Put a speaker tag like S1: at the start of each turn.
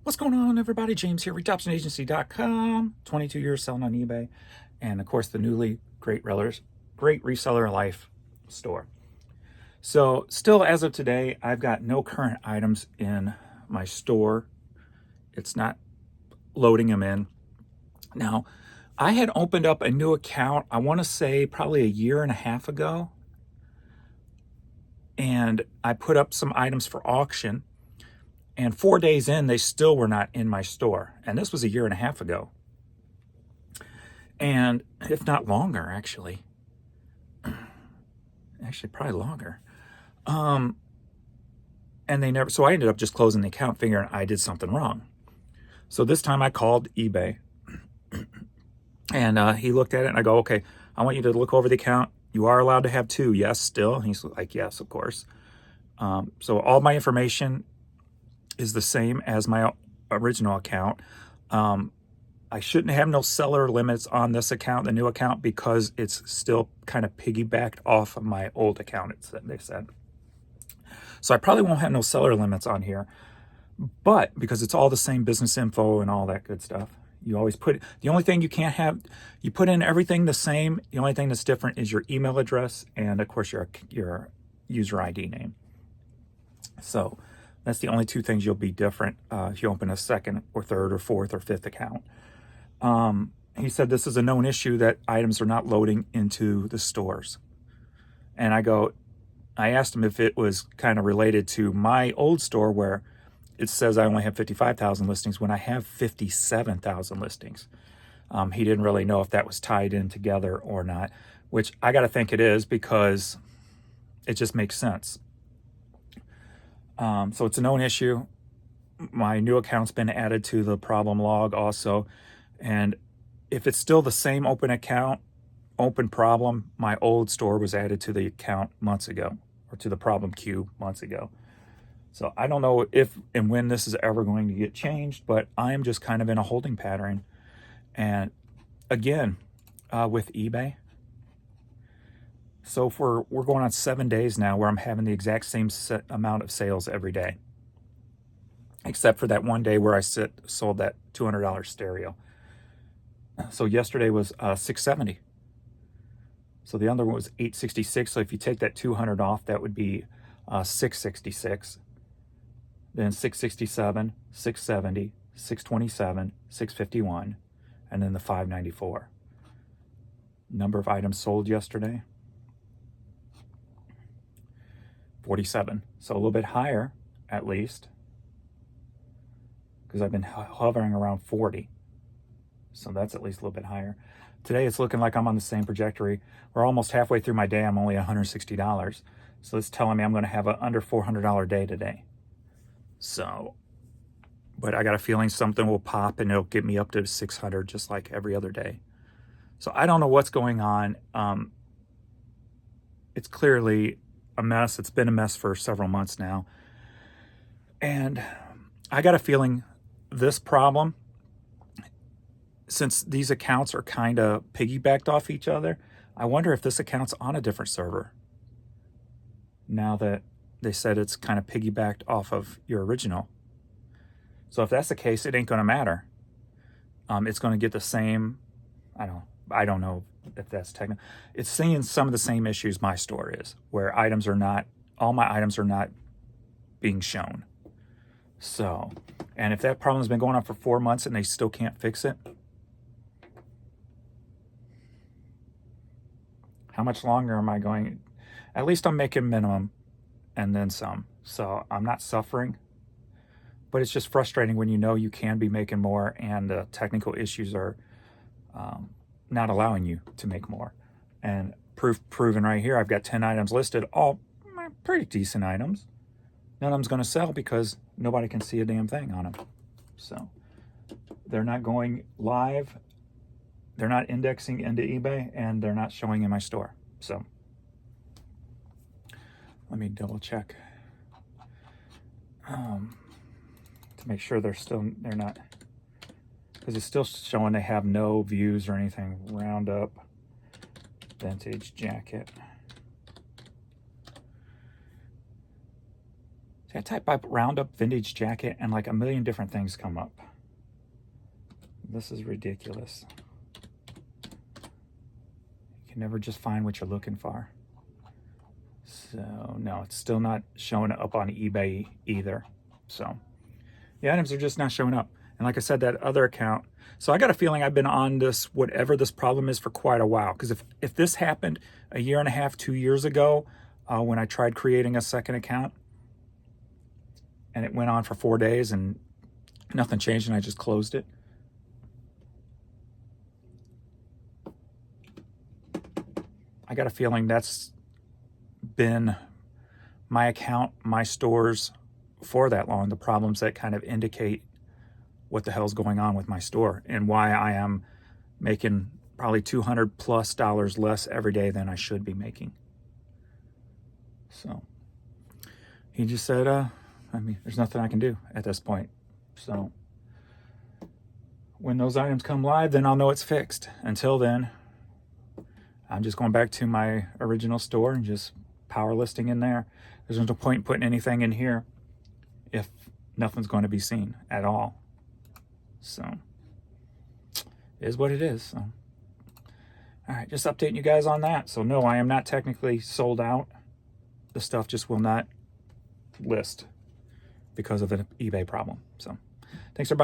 S1: What's going on, everybody? James here, ReToptionAgency.com. 22 years selling on eBay, and of course the newly great reseller life store. So still, as of today, I've got no current items in my store. It's not loading them in. Now, I had opened up a new account, I want to say probably a year and a half ago, and I put up some items for auction. And 4 days in, they still were not in my store. And this was a year and a half ago. And if not longer, actually. Actually, probably longer. And they never, so I ended up just closing the account, figuring I did something wrong. So this time I called eBay. And he looked at it and I go, okay, I want you to look over the account. You are allowed to have two. Yes, still. And he's like, yes, of course. So all my information is the same as my original account. I shouldn't have no seller limits on this account, the new account, because it's still kind of piggybacked off of my old account, they said. So I probably won't have no seller limits on here, but because it's all the same business info and all that good stuff, you always put, the only thing you can't have, you put in everything the same. The only thing that's different is your email address and of course your user ID name. So that's the only two things you'll be different if you open a second or third or fourth or fifth account. He said this is a known issue that items are not loading into the stores. And I asked him if it was kind of related to my old store where it says I only have 55,000 listings when I have 57,000 listings. He didn't really know if that was tied in together or not, which I got to think it is because it just makes sense. So it's a known issue. My new account's been added to the problem log also. And if it's still the same open account, open problem, my old store was added to the account months ago, or to the problem queue months ago. So I don't know if and when this is ever going to get changed, but I am just kind of in a holding pattern. And again, with eBay, so we're going on 7 days now where I'm having the exact same amount of sales every day, except for that one day where I sold that $200 stereo. So yesterday was $670. So the other one was $866. So if you take that $200 off, that would be $666. Then $667, $670, $627, $651, and then the $594. Number of items sold yesterday, 47. So a little bit higher, at least, because I've been hovering around 40. So that's at least a little bit higher. Today it's looking like I'm on the same trajectory. We're almost halfway through my day. I'm only $160. So it's telling me I'm going to have an under $400 day today. So, but I got a feeling something will pop and it'll get me up to 600 just like every other day. So I don't know what's going on. It's clearly a mess. It's been a mess for several months now. And I got a feeling this problem, since these accounts are kind of piggybacked off each other, I wonder if this account's on a different server now that they said it's kind of piggybacked off of your original. So if that's the case, it ain't going to matter. It's going to get the same, I don't know if that's technical. It's seeing some of the same issues my store is, where all my items are not being shown. So, and if that problem's been going on for 4 months and they still can't fix it, how much longer am I going? At least I'm making minimum and then some. So I'm not suffering, but it's just frustrating when you know you can be making more and the technical issues are not allowing you to make more. And proven right here, I've got 10 items listed, all pretty decent items. None of them's going to sell because nobody can see a damn thing on them. So they're not going live. They're not indexing into eBay, and they're not showing in my store. So let me double check to make sure they're not, because it's still showing they have no views or anything. Roundup, vintage jacket. I type up Roundup vintage jacket and like a million different things come up. This is ridiculous. You can never just find what you're looking for. So no, it's still not showing up on eBay either. So the items are just not showing up. And like I said, that other account, so I got a feeling I've been on this, whatever this problem is, for quite a while. Because if this happened a year and a half, 2 years ago, when I tried creating a second account, and it went on for 4 days and nothing changed and I just closed it. I got a feeling that's been my account, my stores for that long, the problems that kind of indicate what the hell's going on with my store and why I am making probably $200+ less every day than I should be making. So he just said, I mean, there's nothing I can do at this point. So when those items come live, then I'll know it's fixed. Until then, I'm just going back to my original store and just power listing in there. There's no point in putting anything in here if nothing's going to be seen at all. So it is what it is. So, all right, just updating you guys on that. So no, I am not technically sold out. The stuff just will not list because of an eBay problem. So thanks for